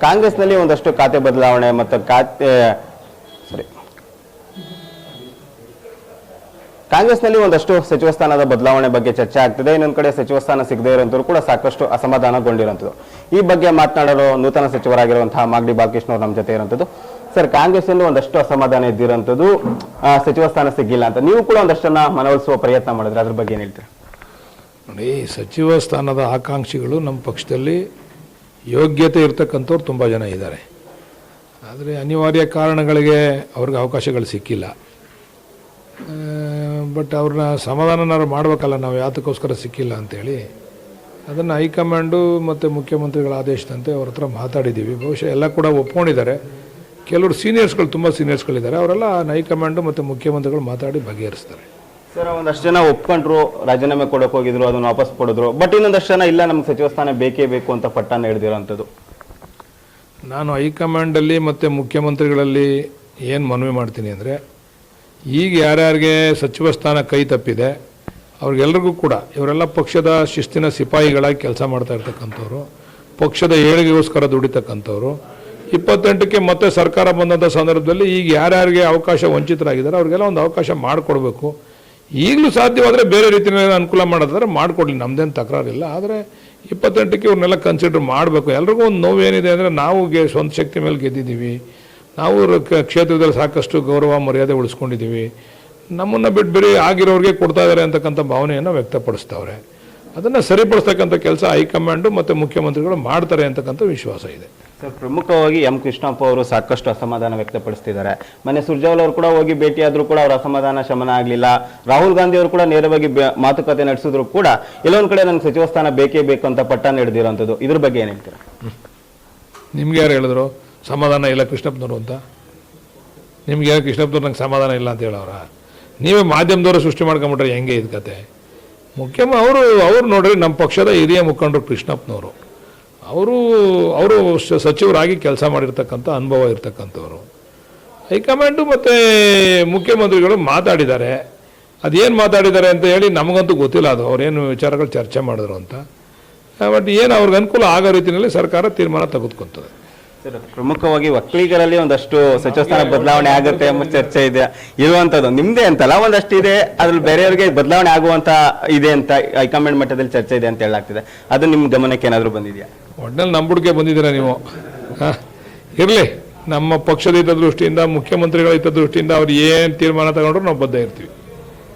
ಕಾಂಗ್ರೆಸ್ನಲ್ಲಿ ಒಂದಷ್ಟು ಖಾತೆ ಬದಲಾವಣೆ ಮತ್ತು ಕಾಂಗ್ರೆಸ್ನಲ್ಲಿ ಒಂದಷ್ಟು ಸಚಿವ ಸ್ಥಾನದ ಬದಲಾವಣೆ ಬಗ್ಗೆ ಚರ್ಚೆ ಆಗ್ತಿದೆ. ಇನ್ನೊಂದು ಕಡೆ ಸಚಿವ ಸ್ಥಾನ ಸಿಗದೇ ಇರುವಂತರು ಕೂಡ ಸಾಕಷ್ಟು ಅಸಮಾಧಾನಗೊಂಡಿರುವಂಥದ್ದು. ಈ ಬಗ್ಗೆ ಮಾತನಾಡಲು ನೂತನ ಸಚಿವರಾಗಿರುವಂತಹ ಮಾಗಡಿ ಬಾಲಕೃಷ್ಣ ಅವರು ನಮ್ಮ ಜೊತೆ ಇರುವಂಥದ್ದು. ಸರ್, ಕಾಂಗ್ರೆಸ್ನಲ್ಲಿ ಒಂದಷ್ಟು ಅಸಮಾಧಾನ ಇದ್ದಿರುವಂಥದ್ದು, ಸಚಿವ ಸ್ಥಾನ ಸಿಗ್ಗಿಲ್ಲ ಅಂತ. ನೀವು ಕೂಡ ಒಂದಷ್ಟನ್ನ ಮನವೊಲಿಸುವ ಪ್ರಯತ್ನ ಮಾಡಿದ್ರೆ ಅದ್ರ ಬಗ್ಗೆ ಏನ್ ಹೇಳ್ತೀರಾ? ನೋಡಿ, ಸಚಿವ ಸ್ಥಾನದ ಆಕಾಂಕ್ಷಿಗಳು ನಮ್ಮ ಪಕ್ಷದಲ್ಲಿ ಯೋಗ್ಯತೆ ಇರ್ತಕ್ಕಂಥವ್ರು ತುಂಬ ಜನ ಇದ್ದಾರೆ. ಆದರೆ ಅನಿವಾರ್ಯ ಕಾರಣಗಳಿಗೆ ಅವ್ರಿಗೆ ಅವಕಾಶಗಳು ಸಿಕ್ಕಿಲ್ಲ. ಬಟ್ ಅವ್ರನ್ನ ಸಮಾಧಾನನಾರು ಮಾಡಬೇಕಲ್ಲ, ನಾವು ಯಾತಕ್ಕೋಸ್ಕರ ಸಿಕ್ಕಿಲ್ಲ ಅಂತೇಳಿ ಅದನ್ನು ಹೈಕಮಾಂಡು ಮತ್ತು ಮುಖ್ಯಮಂತ್ರಿಗಳ ಆದೇಶದಂತೆ ಅವ್ರ ಹತ್ರ ಮಾತಾಡಿದ್ದೀವಿ. ಬಹುಶಃ ಎಲ್ಲ ಕೂಡ ಒಪ್ಕೊಂಡಿದ್ದಾರೆ. ಕೆಲವರು ಸೀನಿಯರ್ಸ್ಗಳು, ತುಂಬ ಸೀನಿಯರ್ಸ್ಗಳಿದ್ದಾರೆ, ಅವರೆಲ್ಲ ಹೈಕಮಾಂಡು ಮತ್ತು ಮುಖ್ಯಮಂತ್ರಿಗಳು ಮಾತಾಡಿ ಬಗೆಹರಿಸ್ತಾರೆ. ಸರ್, ಒಂದಷ್ಟು ಜನ ಒಪ್ಕೊಂಡ್ರು, ರಾಜೀನಾಮೆ ಕೊಡೋಕೆ ಹೋಗಿದ್ರು, ಅದನ್ನು ವಾಪಸ್ ಕೊಡಿದ್ರು. ಬಟ್ ಇನ್ನೊಂದಷ್ಟು ಜನ ಇಲ್ಲ, ನಮ್ಗೆ ಸಚಿವ ಸ್ಥಾನ ಬೇಕೇ ಬೇಕು ಅಂತ ಪಟ್ಟನ ಹಿಡಿದಿರೋಂಥದ್ದು. ನಾನು ಹೈಕಮಾಂಡಲ್ಲಿ ಮತ್ತು ಮುಖ್ಯಮಂತ್ರಿಗಳಲ್ಲಿ ಏನು ಮನವಿ ಮಾಡ್ತೀನಿ ಅಂದರೆ, ಈಗ ಯಾರ್ಯಾರಿಗೆ ಸಚಿವ ಸ್ಥಾನ ಕೈ ತಪ್ಪಿದೆ ಅವ್ರಿಗೆಲ್ರಿಗೂ ಕೂಡ, ಇವರೆಲ್ಲ ಪಕ್ಷದ ಶಿಸ್ತಿನ ಸಿಪಾಯಿಗಳಾಗಿ ಕೆಲಸ ಮಾಡ್ತಾ ಇರ್ತಕ್ಕಂಥವ್ರು, ಪಕ್ಷದ ಏಳಿಗೆಗೋಸ್ಕರ ದುಡಿತಕ್ಕಂಥವ್ರು. 28ಕ್ಕೆ ಮತ್ತೆ ಸರ್ಕಾರ ಬಂದಂಥ ಸಂದರ್ಭದಲ್ಲಿ ಈಗ ಯಾರ್ಯಾರಿಗೆ ಅವಕಾಶ ವಂಚಿತರಾಗಿದ್ದಾರೆ ಅವ್ರಿಗೆಲ್ಲ ಒಂದು ಅವಕಾಶ ಮಾಡಿಕೊಡ್ಬೇಕು. ಈಗಲೂ ಸಾಧ್ಯವಾದರೆ ಬೇರೆ ರೀತಿಯಲ್ಲಿ ಅನುಕೂಲ ಮಾಡೋದಾದ್ರೆ ಮಾಡಿಕೊಡ್ಲಿ, ನಮ್ಮದೇನು ತಕರಾರಿಲ್ಲ. ಆದರೆ 28ಕ್ಕೆ ಇವ್ರನ್ನೆಲ್ಲ ಕನ್ಸಿಡರ್ ಮಾಡಬೇಕು. ಎಲ್ರಿಗೂ ಒಂದು ನೋವೇನಿದೆ ಅಂದರೆ, ನಾವು ಸ್ವಂತ ಶಕ್ತಿ ಮೇಲೆ ಗೆದ್ದಿದ್ದೀವಿ, ನಾವು ಕ್ಷೇತ್ರದಲ್ಲಿ ಸಾಕಷ್ಟು ಗೌರವ ಮರ್ಯಾದೆ ಉಳಿಸ್ಕೊಂಡಿದ್ದೀವಿ, ನಮ್ಮನ್ನು ಬಿಟ್ಟು ಬೇರೆ ಆಗಿರೋರಿಗೆ ಕೊಡ್ತಾ ಇದ್ದಾರೆ ಅಂತಕ್ಕಂಥ ಭಾವನೆಯನ್ನು ವ್ಯಕ್ತಪಡಿಸ್ತವ್ರೆ. ಅದನ್ನು ಸರಿಪಡಿಸ್ತಕ್ಕಂಥ ಕೆಲಸ ಹೈಕಮಾಂಡು ಮತ್ತು ಮುಖ್ಯಮಂತ್ರಿಗಳು ಮಾಡ್ತಾರೆ ಅಂತಕ್ಕಂಥ ವಿಶ್ವಾಸ ಇದೆ. ಸರ್, ಪ್ರಮುಖವಾಗಿ ಎಂ ಕೃಷ್ಣಪ್ಪ ಅವರು ಸಾಕಷ್ಟು ಅಸಮಾಧಾನ ವ್ಯಕ್ತಪಡಿಸ್ತಿದ್ದಾರೆ. ಮೊನ್ನೆ ಸುರ್ಜೇವಾಲ ಅವರು ಕೂಡ ಹೋಗಿ ಭೇಟಿಯಾದರೂ ಕೂಡ ಅವರ ಅಸಮಾಧಾನ ಶಮನ ಆಗಲಿಲ್ಲ. ರಾಹುಲ್ ಗಾಂಧಿ ಅವರು ಕೂಡ ನೇರವಾಗಿ ಮಾತುಕತೆ ನಡೆಸಿದ್ರು ಕೂಡ ಎಲ್ಲೊಂದು ಕಡೆ ನನಗೆ ಸಚಿವ ಸ್ಥಾನ ಬೇಕೇ ಬೇಕು ಅಂತ ಪಟ್ಟನ ಹಿಡಿದಿರೋಂಥದ್ದು. ಇದ್ರ ಬಗ್ಗೆ ಏನು ಹೇಳ್ತೀರಾ? ನಿಮ್ಗೆ ಯಾರು ಹೇಳಿದ್ರು ಸಮಾಧಾನ ಇಲ್ಲ ಕೃಷ್ಣಪ್ಪನವರು ಅಂತ? ನಿಮ್ಗೆ ಯಾರು ಕೃಷ್ಣಪ್ಪನವ್ರು ನಂಗೆ ಸಮಾಧಾನ ಇಲ್ಲ ಅಂತ ಹೇಳೋರ? ನೀವೇ ಮಾಧ್ಯಮದವರು ಸೃಷ್ಟಿ ಮಾಡ್ಕೊಂಬಿಟ್ರೆ ಹೆಂಗೆ ಇದು ಕತೆ? ಅವರು ನೋಡ್ರಿ, ನಮ್ಮ ಪಕ್ಷದ ಹಿರಿಯ ಮುಖಂಡರು ಕೃಷ್ಣಪ್ಪನವರು, ಅವರು ಸಚಿವರಾಗಿ ಕೆಲಸ ಮಾಡಿರ್ತಕ್ಕಂಥ ಅನುಭವ ಇರ್ತಕ್ಕಂಥವ್ರು. ಹೈಕಮಾಂಡು ಮತ್ತು ಮುಖ್ಯಮಂತ್ರಿಗಳು ಮಾತಾಡಿದ್ದಾರೆ. ಅದೇನು ಮಾತಾಡಿದ್ದಾರೆ ಅಂತ ಹೇಳಿ ನಮಗಂತೂ ಗೊತ್ತಿಲ್ಲ, ಅದು ಅವ್ರೇನು ವಿಚಾರಗಳು ಚರ್ಚೆ ಮಾಡಿದ್ರು ಅಂತ. ಬಟ್ ಏನು ಅವ್ರಿಗೆ ಅನುಕೂಲ ಆಗೋ ರೀತಿಯಲ್ಲಿ ಸರ್ಕಾರ ತೀರ್ಮಾನ ತೆಗೆದುಕೊಳ್ತದೆ. ಸರ್, ಪ್ರಮುಖವಾಗಿ ಒಕ್ಕಲಿಗರಲ್ಲಿ ಒಂದಷ್ಟು ಸಚಿವ ಸ್ಥಾನ ಬದಲಾವಣೆ ಆಗುತ್ತೆ ಎಂಬ ಚರ್ಚೆ ಇದೆ ಇರುವಂತದ್ದು. ನಿಮ್ದೇ ಅಂತಲ್ಲ, ಒಂದಷ್ಟು ಇದೆ, ಅದ್ರಲ್ಲಿ ಬೇರೆಯವರಿಗೆ ಬದಲಾವಣೆ ಆಗುವಂತ ಇದೆ ಅಂತ ಹೈಕಮಾಂಡ್ ಮಟ್ಟದಲ್ಲಿ ಚರ್ಚೆ ಇದೆ ಅಂತ ಹೇಳಲಾಗ್ತಿದೆ. ಅದು ನಿಮ್ಮ ಗಮನಕ್ಕೆ ಏನಾದರೂ ಬಂದಿದೆಯಾ? ಒಟ್ಟಿನಲ್ಲಿ ನಂಬುಡಿಕೆ ಬಂದಿದ್ದೀರಾ ನೀವು? ಇರಲಿ, ನಮ್ಮ ಪಕ್ಷದ ಹಿತದೃಷ್ಟಿಯಿಂದ, ಮುಖ್ಯಮಂತ್ರಿಗಳ ಹಿತದೃಷ್ಟಿಯಿಂದ ಅವ್ರು ಏನು ತೀರ್ಮಾನ ತಗೊಂಡ್ರು ನಾವು ಬದ್ಧ ಇರ್ತೀವಿ.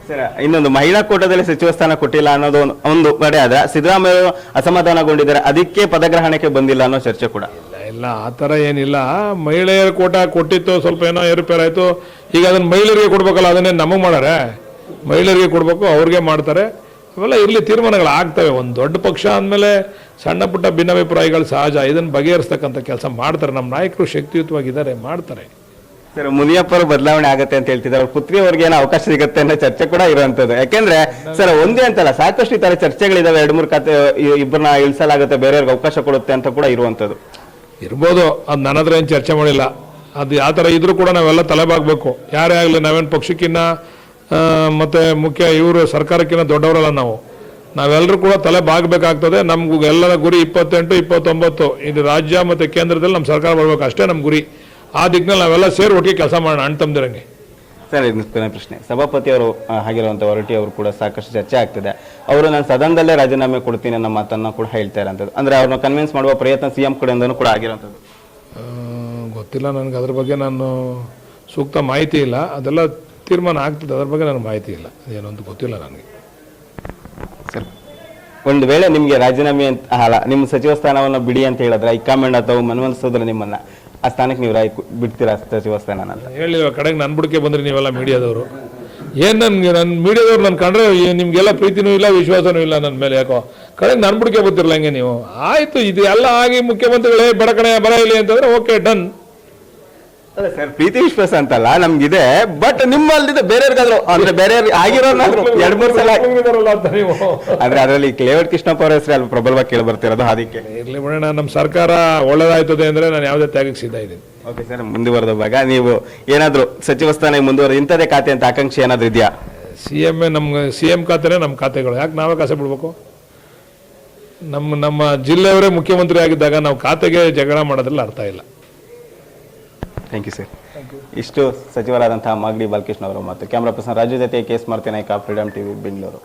ಸರ್, ಇನ್ನೊಂದು ಮಹಿಳಾ ಕೋಟಾದಲ್ಲಿ ಸಚಿವ ಸ್ಥಾನ ಕೊಟ್ಟಿಲ್ಲ ಅನ್ನೋದು ಒಂದು ಕಡೆ ಆದ್ರೆ, ಸಿದ್ದರಾಮಯ್ಯ ಅಸಮಾಧಾನಗೊಂಡಿದ್ದಾರೆ, ಅದಕ್ಕೆ ಪದಗ್ರಹಣಕ್ಕೆ ಬಂದಿಲ್ಲ ಅನ್ನೋ ಚರ್ಚೆ ಕೂಡ ಇಲ್ಲ. ಆ ಥರ ಏನಿಲ್ಲ. ಮಹಿಳೆಯರ ಕೋಟ ಕೊಟ್ಟಿತ್ತು, ಸ್ವಲ್ಪ ಏನೋ ಏರುಪೇರಾಯಿತು. ಈಗ ಅದನ್ನು ಮಹಿಳೆಯರಿಗೆ ಕೊಡ್ಬೇಕಲ್ಲ, ಅದನ್ನೇ ನಮಗೆ ಮಾಡಾರೆ? ಮಹಿಳೆಯರಿಗೆ ಕೊಡಬೇಕು, ಅವ್ರಿಗೆ ಮಾಡ್ತಾರೆ. ಅವೆಲ್ಲ ಇರಲಿ, ತೀರ್ಮಾನಗಳು ಆಗ್ತವೆ. ಒಂದು ದೊಡ್ಡ ಪಕ್ಷ ಅಂದಮೇಲೆ ಸಣ್ಣ ಪುಟ್ಟ ಭಿನ್ನಾಭಿಪ್ರಾಯಗಳು ಸಹಜ. ಇದನ್ನು ಬಗೆಹರಿಸ್ತಕ್ಕಂಥ ಕೆಲಸ ಮಾಡ್ತಾರೆ. ನಮ್ಮ ನಾಯಕರು ಶಕ್ತಿಯುತವಾಗಿದ್ದಾರೆ, ಮಾಡ್ತಾರೆ. ಸರ್, ಮುನಿಯಪ್ಪರು ಬದಲಾವಣೆ ಆಗುತ್ತೆ ಅಂತ ಹೇಳ್ತಿದ್ದಾರೆ. ಅವ್ರ ಪುತ್ರಿ ಅವ್ರಿಗೆ ಏನೋ ಅವಕಾಶ ಸಿಗುತ್ತೆ ಅನ್ನೋ ಚರ್ಚೆ ಕೂಡ ಇರುವಂತದ್ದು. ಯಾಕೆಂದ್ರೆ ಸರ್, ಒಂದೇ ಅಂತಲ್ಲ, ಸಾಕಷ್ಟು ಈ ತರ ಚರ್ಚೆಗಳಿದಾವೆ. 2-3 ಖಾತೆ ಇಬ್ಬರನ್ನ ಇಳಿಸಲಾಗುತ್ತೆ, ಬೇರೆಯವ್ರಿಗೆ ಅವಕಾಶ ಕೊಡುತ್ತೆ ಅಂತ ಕೂಡ ಇರುವಂತದ್ದು. ಇರ್ಬೋದು, ಅದು ನನ್ನ ಹತ್ರ ಏನು ಚರ್ಚೆ ಮಾಡಿಲ್ಲ. ಅದು ಯಾವ ಥರ ಇದ್ರೂ ಕೂಡ ನಾವೆಲ್ಲ ತಲೆಬಾಗಬೇಕು. ಯಾರೇ ಆಗಲಿ, ನಾವೇನು ಪಕ್ಷಕ್ಕಿನ್ನ ಮತ್ತು ಇವರು ಸರ್ಕಾರಕ್ಕಿಂತ ದೊಡ್ಡವರಲ್ಲ. ನಾವೆಲ್ಲರೂ ಕೂಡ ತಲೆ ಬಾಗಬೇಕಾಗ್ತದೆ. ನಮಗೂ ಎಲ್ಲರ ಗುರಿ 28, 29 ಇದು ರಾಜ್ಯ ಮತ್ತು ಕೇಂದ್ರದಲ್ಲಿ ನಮ್ಮ ಸರ್ಕಾರ ಬರಬೇಕು, ಅಷ್ಟೇ ನಮ್ಮ ಗುರಿ. ಆ ದಿಕ್ಕಿನಲ್ಲಿ ನಾವೆಲ್ಲ ಸೇರಿ ಒಟ್ಟಿಗೆ ಕೆಲಸ ಮಾಡೋಣ, ಅಣ್ಣ ತಮ್ಮದಿರಂಗೆ. ಸರ್, ಕೊನೆ ಪ್ರಶ್ನೆ. ಸಭಾಪತಿ ಅವರು ಆಗಿರುವಂಥ ಹೊರಟಿ ಅವರು ಕೂಡ ಸಾಕಷ್ಟು ಚರ್ಚೆ ಆಗ್ತಿದೆ. ಅವರು ನಾನು ಸದನದಲ್ಲೇ ರಾಜೀನಾಮೆ ಕೊಡ್ತೀನಿ ಅನ್ನೋ ಮಾತನ್ನ ಕೂಡ ಹೇಳ್ತಾ ಇರೋಂಥದ್ದು. ಅಂದ್ರೆ ಅವ್ರನ್ನ ಕನ್ವಿನ್ಸ್ ಮಾಡುವ ಪ್ರಯತ್ನ CM ಕಡೆಯಿಂದನೂ ಕೂಡ ಆಗಿರೋಂಥದ್ದು. ಗೊತ್ತಿಲ್ಲ ನನಗೆ, ಅದ್ರ ಬಗ್ಗೆ ನಾನು ಸೂಕ್ತ ಮಾಹಿತಿ ಇಲ್ಲ. ಅದೆಲ್ಲ ತೀರ್ಮಾನ ಆಗ್ತದೆ, ಅದ್ರ ಬಗ್ಗೆ ನನಗೆ ಮಾಹಿತಿ ಇಲ್ಲ. ಏನೋ ಅಂತ ಗೊತ್ತಿಲ್ಲ ನನಗೆ. ಸರ್, ಒಂದು ವೇಳೆ ನಿಮಗೆ ರಾಜೀನಾಮೆ ಅಂತ ಅಲ್ಲ, ನಿಮ್ಮ ಸಚಿವ ಸ್ಥಾನವನ್ನು ಬಿಡಿ ಅಂತ ಹೇಳಿದ್ರೆ ಹೈಕಮಾಂಡ್ ಅಥವಾ ಮನವೊಲಿಸಿದ್ರೆ ನಿಮ್ಮನ್ನ ಆ ಸ್ಥಾನಕ್ಕೆ ನೀವು ಬಿಡ್ತೀರಾ ಸಚಿವ ಸ್ಥಾನ ಅಂತ ಹೇಳಿಲ್ವ? ಕಡೆಗೆ ನನ್ನ ಬುಡಕ್ಕೆ ಬಂದ್ರಿ ನೀವೆಲ್ಲ ಮೀಡಿಯಾದವರು. ಏನು ನನ್ನ ಮೀಡಿಯಾದವ್ರು ನನ್ನ ಕಂಡ್ರೆ ನಿಮಗೆಲ್ಲ ಪ್ರೀತಿನೂ ಇಲ್ಲ, ವಿಶ್ವಾಸನೂ ಇಲ್ಲ ನನ್ನ ಮೇಲೆ. ಯಾಕೋ ಕಡೆಗೆ ನನ್ನ ಬುಡಕ್ಕೆ ಬರ್ತಿರಲ್ಲ ಹಂಗೆ ನೀವು? ಆಯಿತು, ಇದು ಎಲ್ಲ ಆಗಿ ಮುಖ್ಯಮಂತ್ರಿಗಳೇ ಬಡಕಣೆ ಬರ ಇಲ್ಲಿ ಅಂತಂದ್ರೆ ಓಕೆ, ಡನ್. ಅಲ್ಲ ಸರ್, ಪ್ರೀತಿ ವಿಶ್ವಾಸ ಅಂತಲ್ಲ ನಮ್ಗಿದೆ. ಬಟ್ ನಿಮ್ಮಲ್ಲಿದೆ ಬೇರೆಯವ್ರಿಗಾದ್ರು, ಅಂದ್ರೆ ಬೇರೆ ಆಗಿರೋನಾದ್ರು 2-3 ಸಲ ಆದ್ರೆ ಅದರಲ್ಲಿ ಕ್ಲೇವರ್ ಕೃಷ್ಣಪ್ಪ ಅವರ ಹೆಸರು ಅಲ್ಲಿ ಪ್ರಬಲವಾಗಿ ಕೇಳಿ ಬರ್ತಿರೋದು. ಅದಕ್ಕೆ ಇರ್ಲಿ ಬಿಡೋಣ, ನಮ್ಮ ಸರ್ಕಾರ ಒಳ್ಳೇದಾಯ್ತದೆ ಅಂದ್ರೆ ನಾನು ಯಾವುದೇ ತ್ಯಾಗಕ್ಕೆ ಸಿದ್ಧ ಇದ್ದೀನಿ. ಓಕೆ ಸರ್, ಮುಂದುವರೆದ ಭಾಗ ನೀವು ಏನಾದ್ರು ಸಚಿವ ಸ್ಥಾನ ಮುಂದುವರೆದ ಇಂಥದೇ ಖಾತೆ ಅಂತ ಆಕಾಂಕ್ಷೆ ಏನಾದ್ರು ಇದೆಯಾ? CM ಖಾತೆನೇ ನಮ್ಮ ಖಾತೆಗಳು. ಯಾಕೆ ನಾವೇ ಕಾಸೆ ಬಿಡ್ಬೇಕು? ನಮ್ಮ ಜಿಲ್ಲೆಯವರೇ ಮುಖ್ಯಮಂತ್ರಿ ಆಗಿದ್ದಾಗ ನಾವು ಖಾತೆಗೆ ಜಗಳ ಮಾಡೋದ್ರಲ್ಲಿ ಅರ್ಥ ಇಲ್ಲ. Thank you sir. ಇಷ್ಟು ಸಚಿವರಾದಂತಹ ಮಾಗಡಿ ಬಾಲಕೃಷ್ಣ ಅವರು ಮತ್ತು ಕ್ಯಾಮ್ರಾ ಪರ್ಸನ್ ರಾಜು ಜೊತೆ K S Maruti Naik, freedom TV, Bengaluru.